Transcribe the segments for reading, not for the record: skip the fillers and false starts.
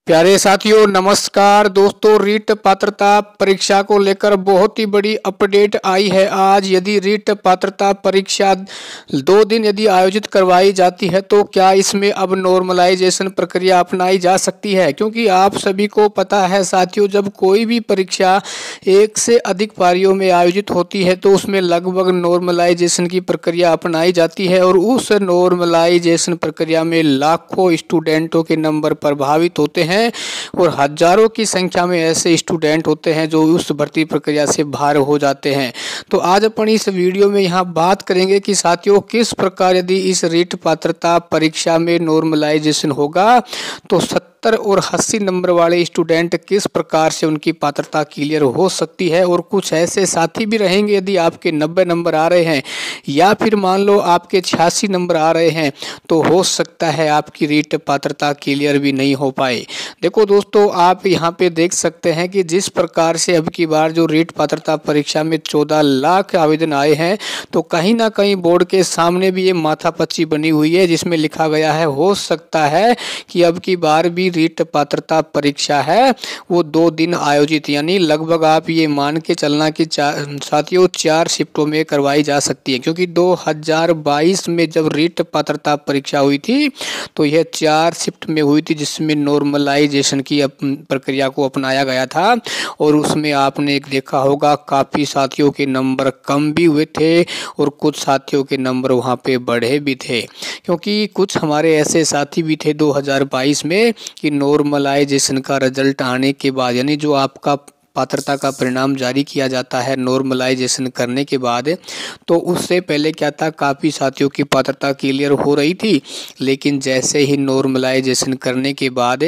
प्यारे साथियों नमस्कार दोस्तों। रीट पात्रता परीक्षा को लेकर बहुत ही बड़ी अपडेट आई है आज। यदि रीट पात्रता परीक्षा 2 दिन यदि आयोजित करवाई जाती है तो क्या इसमें अब नॉर्मलाइजेशन प्रक्रिया अपनाई जा सकती है? क्योंकि आप सभी को पता है साथियों, जब कोई भी परीक्षा एक से अधिक पारियों में आयोजित होती है तो उसमें लगभग नॉर्मलाइजेशन की प्रक्रिया अपनाई जाती है और उस नॉर्मलाइजेशन प्रक्रिया में लाखों स्टूडेंटों के नंबर प्रभावित होते हैं और हजारों की संख्या में ऐसे स्टूडेंट होते हैं जो उस भर्ती प्रक्रिया से बाहर हो जाते हैं। तो आज अपन इस वीडियो में यहाँ बात करेंगे कि साथियों किस प्रकार यदि इस रीट पात्रता परीक्षा में नॉर्मलाइजेशन होगा तो 70 और 80 नंबर वाले स्टूडेंट किस प्रकार से उनकी पात्रता क्लियर हो सकती है। और कुछ ऐसे साथी भी रहेंगे, यदि आपके 90 नंबर आ रहे हैं या फिर मान लो आपके 86 नंबर आ रहे हैं तो हो सकता है आपकी रीट पात्रता क्लियर भी नहीं हो पाए। देखो दोस्तों, आप यहाँ पे देख सकते हैं कि जिस प्रकार से अब की बार जो रीट पात्रता परीक्षा में 14 लाख आवेदन आए हैं तो कहीं ना कहीं बोर्ड के सामने भी ये माथापच्ची बनी हुई है जिसमें लिखा गया है हो सकता है कि अब की बार भी रीट पात्रता परीक्षा है वो 2 दिन आयोजित, यानी लगभग आप ये मान के चलना कि साथियों 4 शिफ्टों में करवाई जा सकती है। क्योंकि 2022 में जब रीट पात्रता परीक्षा हुई थी तो यह 4 शिफ्ट में हुई थी जिसमें नॉर्मलाइजेशन की प्रक्रिया को अपनाया गया था और उसमें आपने एक देखा होगा काफ़ी साथियों के नंबर कम भी हुए थे और कुछ साथियों के नंबर वहाँ पे बढ़े भी थे। क्योंकि कुछ हमारे ऐसे साथी भी थे 2022 में कि नॉर्मलाइजेशन का रिजल्ट आने के बाद, यानी जो आपका पात्रता का परिणाम जारी किया जाता है नॉर्मलाइजेशन करने के बाद, तो उससे पहले क्या था, काफ़ी साथियों की पात्रता क्लियर हो रही थी, लेकिन जैसे ही नॉर्मलाइजेशन करने के बाद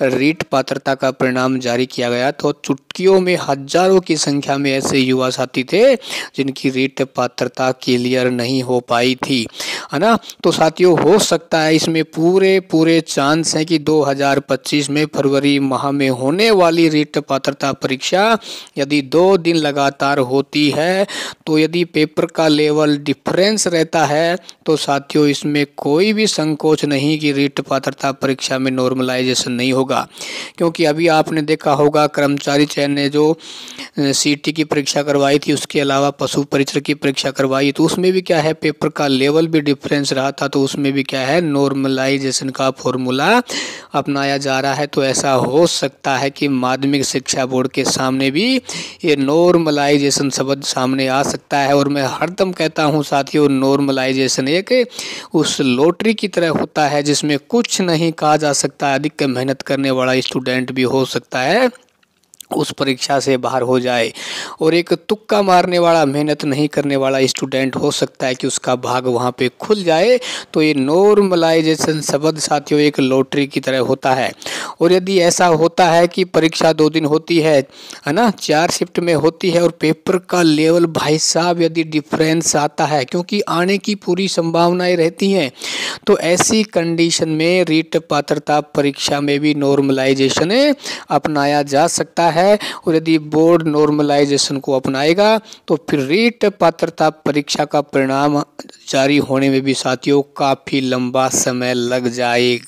रीट पात्रता का परिणाम जारी किया गया तो चुटकियों में हजारों की संख्या में ऐसे युवा साथी थे जिनकी रीट पात्रता क्लियर नहीं हो पाई थी, है ना। तो साथियों हो सकता है इसमें पूरे चांस हैं कि 2025 में फरवरी माह में होने वाली रीट पात्रता परीक्षा यदि 2 दिन लगातार होती है तो यदि पेपर का लेवल डिफरेंस रहता है तो साथियों इसमें कोई भी संकोच नहीं कि रीट पात्रता परीक्षा में नॉर्मलाइजेशन नहीं होगा। क्योंकि अभी आपने देखा होगा कर्मचारी चयन ने जो सीटी की परीक्षा करवाई थी, उसके अलावा पशु परीक्षक की परीक्षा करवाई तो उसमें भी क्या है पेपर का लेवल भी डिफरेंस रहा था, तो उसमें भी क्या है नॉर्मलाइजेशन का फॉर्मूला अपनाया जा रहा है। तो ऐसा हो सकता है कि माध्यमिक शिक्षा बोर्ड के सामने भी ये नॉर्मलाइजेशन शब्द सामने आ सकता है। और मैं हरदम कहता हूँ साथियों, नॉर्मलाइजेशन एक उस लॉटरी की तरह होता है जिसमें कुछ नहीं कहा जा सकता। अधिक मेहनत करने वाला स्टूडेंट भी हो सकता है उस परीक्षा से बाहर हो जाए और एक तुक्का मारने वाला, मेहनत नहीं करने वाला स्टूडेंट हो सकता है कि उसका भाग वहाँ पे खुल जाए। तो ये नॉर्मलाइजेशन शब्द साथियों एक लॉटरी की तरह होता है। और यदि ऐसा होता है कि परीक्षा 2 दिन होती है ना, 4 शिफ्ट में होती है और पेपर का लेवल भाई साहब यदि डिफरेंस आता है, क्योंकि आने की पूरी संभावनाएं रहती हैं, तो ऐसी कंडीशन में रीट पात्रता परीक्षा में भी नॉर्मलाइजेशन अपनाया जा सकता है। और यदि बोर्ड नॉर्मलाइजेशन को अपनाएगा तो फिर रीट पात्रता परीक्षा का परिणाम जारी होने में भी साथियों काफ़ी लंबा समय लग जाएगा।